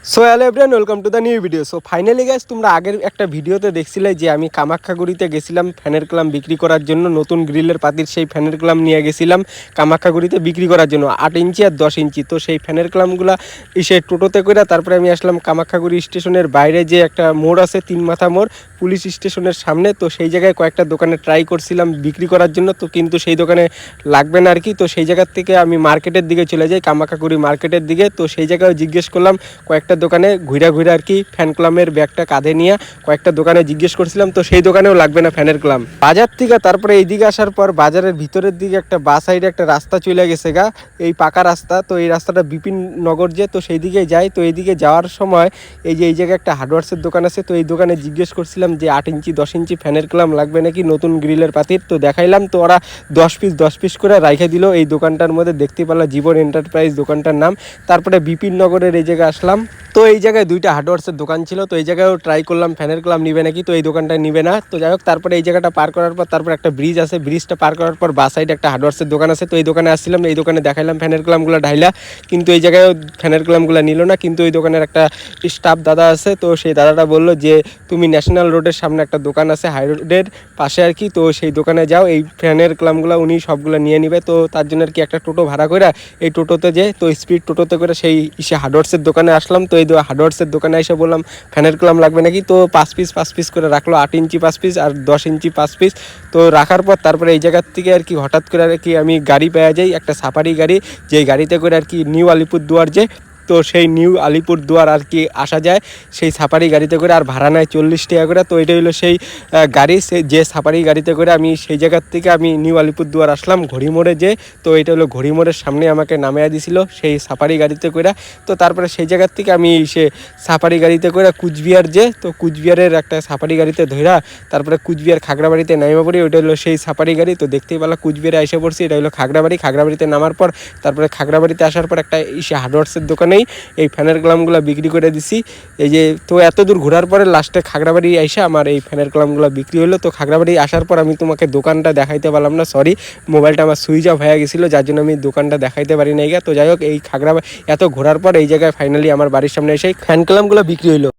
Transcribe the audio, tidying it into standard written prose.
So hello everyone, welcome to the new video. So finally guys, তোমরা আগের একটা ভিডিওতে দেখছিলে যে আমি কামাখ্যাগুড়িতে গেছিলাম ফ্যানের ক্লাম বিক্রি করার জন্য। নতুন গ্রিলের পাতির সেই ফ্যানের ক্লাম নিয়ে গেছিলাম কামাখ্যাগুড়িতে বিক্রি করার জন্য, 8 ইঞ্চি আর 10 ইঞ্চি। তো সেই ফ্যানের ক্লামগুলো এসে টোটোতে করে তারপরে আমি আসলাম কামাখ্যাগুড়ি স্টেশনের বাইরে, যে একটা মোড় আছে, 3 মাথা মোড়, পুলিশ স্টেশনের সামনে। তো সেই জায়গায় কয়েকটা দোকানে ট্রাই করছিলাম বিক্রি করার জন্য, তো কিন্তু সেই দোকানে লাগবে না আর কি। তো সেই জায়গার থেকে আমি মার্কেটের দিকে চলে যাই, কামাখ্যাগুড়ি মার্কেটের দিকে। তো সেই জায়গায় জিজ্ঞেস করলাম কয়েকটা দোকানে, ঘুরে ঘুরে আর কি ফ্যান ক্লামের ব্যাগটা কাঁধে নিয়ে কয়েকটা দোকানে জিজ্ঞেস করছিলাম। তো সেই দোকানেও লাগবে না ফ্যানের ক্লাম। বাজার থেকে তারপরে এইদিকে আসার পর বাজারের ভিতরের দিকে একটা বাস সাইডে একটা রাস্তা চলে গেছে গা, এই পাকা রাস্তা। তো এই রাস্তাটা বিপিন নগর যে, তো সেই দিকে যাই। তো এইদিকে যাওয়ার সময় এই জায়গায় একটা হার্ডওয়ার্সের দোকান আছে। তো এই দোকানে জিজ্ঞেস করছিলাম যে 8 ইঞ্চি 10 ইঞ্চি ফ্যানের ক্লাম লাগবে নাকি নতুন গ্রিলের পাতির। তো দেখাইলাম, তো ওরা 10 পিস করে রাইখে দিল। এই দোকানটার মধ্যে দেখতে পারলাম জীবন এন্টারপ্রাইজ দোকানটার নাম। তারপরে বিপিন নগরের এই জায়গায় আসলাম। তো এই জায়গায় দুইটা হার্ডওয়ার্সের দোকান ছিল। তো এই জায়গায়ও ট্রাই করলাম ফ্যানের ক্লাম নিবে নাকি, তো এই দোকানটা নিবে না। তো যাই হোক, তারপরে এই জায়গাটা পার করার পর তারপর একটা ব্রিজ আছে, ব্রিজটা পার করার পর বাস সাইডে একটা হার্ডওয়ার্সের দোকান আছে। তো এই দোকানে আসছিলাম, এই দোকানে দেখাইলাম ফ্যানের ক্লামগুলো ঢাইলা, কিন্তু এই জায়গায় ফ্যানের ক্লামগুলো নিল না। কিন্তু ওই দোকানের একটা স্টাফ দাদা আছে, তো সেই দাদাটা বললো যে তুমি ন্যাশনাল রোডের সামনে একটা দোকান আছে হাই রোডের পাশে আর কি, তো সেই দোকানে যাও, এই ফ্যানের ক্লামগুলো উনি সবগুলো নিয়ে নিবে। তো তার জন্য আর কি একটা টোটো ভাড়া করে এই টোটোতে যে, তো স্পিড টোটোতে করে সেই হার্ডওয়ার্সের দোকানে আসলাম। তো এই হার্ডওয়ার্সের দোকানে এসে বললাম ফ্যানের ক্লাম লাগবে নাকি। তো 5 পিস করে রাখলো, 8 ইঞ্চি 5 পিস আর 10 ইঞ্চি 5 পিস। তো রাখার পর তারপরে এই জায়গার থেকে আর কি হঠাৎ করে আর কি আমি গাড়ি পেয়ে যাই, একটা সাফারি গাড়ি, যেই গাড়িতে করে আর কি নিউ আলিপুরদুয়ার যে, তো সেই নিউ আলিপুরদুয়ার আর কি আসা যায় সেই সাফারি গাড়িতে করে, আর ভাড়া নেয় 40 টাকা করে। তো এটা হলো সেই গাড়ি, যে সাফারি গাড়িতে করে আমি সেই জায়গার থেকে আমি নিউ আলিপুরদুয়ার আসলাম ঘড়িমোড়ে যে। তো এটা হলো ঘড়িমোড়ের সামনে আমাকে নামিয়ে দিছিল সেই সাফারি গাড়িতে করে। তো তারপরে সেই জায়গার থেকে আমি সে সাফারি গাড়িতে করে কুচবিহার যে, তো কুচবিহারের একটা সাফারি গাড়িতে ধরা তারপরে কুচবিহার খাগড়াবাড়িতে নামে পড়ি। ওইটা হলো সেই সাফারি গাড়ি। তো দেখতেই পেলাম কুচবিহারে এসে পড়ছি, এটা হলো খাগড়াবাড়ি। খাগড়াবাড়িতে নামার পর তারপরে খাগড়াবাড়িতে আসার পর একটা হার্ডওয়ার্সের দোকানেই এই ফ্যানের ক্লামগুলো বিক্রি করে দিছি। এই যে, তো এত দূর ঘোরার পরে লাস্টে খাগড়াবাড়ি এসে আমার এই ফ্যানের ক্লামগুলো বিক্রি হলো। তো খাগড়াবাড়ি আসার পর আমি তোমাকে দোকানটা দেখাইতে পারলাম না, সরি, মোবাইলটা আমার সুইচ অফ হয়ে গেছিলো, যার জন্য আমি দোকানটা দেখাইতে পারি নাই। তো যাই হোক, এই খাগড়াবাড়ি এত ঘোরার পর এই জায়গায় ফাইনালি আমার বাড়ির সামনে এসে ফ্যান ক্লামগুলো বিক্রি হলো।